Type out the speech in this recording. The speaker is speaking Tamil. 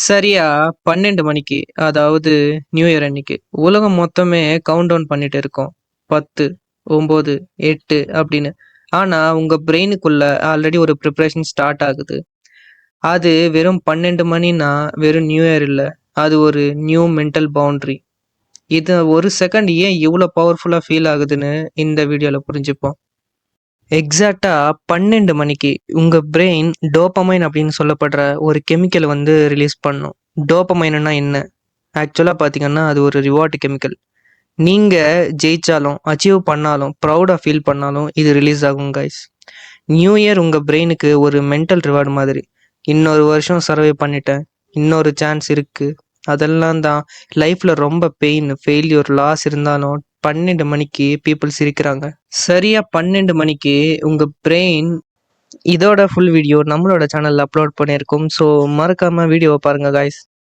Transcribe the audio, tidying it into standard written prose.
சரியா 12 மணிக்கு, அதாவது நியூ இயர் அன்னைக்கு, உலகம் மொத்தமே கவுண்ட் டவுன் பண்ணிட்டு இருக்கோம். 10, 9, 8 அப்படின்னு. ஆனா, உங்க பிரெயினுக்குள்ள ஆல்ரெடி ஒரு ப்ரிப்பரேஷன் ஸ்டார்ட் ஆகுது. அது வெறும் 12 மணின்னா, வெறும் நியூ இயர் இல்ல. அது ஒரு நியூ மென்டல் பவுண்டரி. இது ஒரு செகண்ட் ஏன் இவ்ளோ பவர்ஃபுல்லா ஃபீல் ஆகுதுன்னு இந்த வீடியோல புரிஞ்சுப்போம். எக்ஸாக்ட்டா 12 மணிக்கு உங்க பிரெயின் டோபமைன் அப்படின்னு சொல்லப்படுற ஒரு கெமிக்கல் வந்து ரிலீஸ் பண்ணும். டோபமைன்னா என்ன? ஆக்சுவலா பார்த்தீங்கன்னா, அது ஒரு ரிவார்ட் கெமிக்கல். நீங்க ஜெயிச்சாலும், அச்சீவ் பண்ணாலும், ப்ரவுடா ஃபீல் பண்ணாலும் இது ரிலீஸ் ஆகும் கைஸ். நியூ இயர் உங்க பிரெயினுக்கு ஒரு மென்டல் ரிவார்ட் மாதிரி. இன்னொரு வருஷம் சர்வை பண்ணிட்டேன். இன்னொரு சான்ஸ் இருக்கு. அதெல்லாம் தான் லைஃப்ல ரொம்ப பெயின், ஃபெயில்யூர், லாஸ் இருந்தாலும் 12 மணிக்கு பீப்பிள் சிரிக்கிறாங்க. சரியா 12 மணிக்கு உங்க பிரெயின் இதோட ஃபுல் வீடியோ நம்மளோட சேனல்ல அப்லோட் பண்ணியிருக்கோம். ஸோ மறக்காம வீடியோவ பாருங்க காய்ஸ்.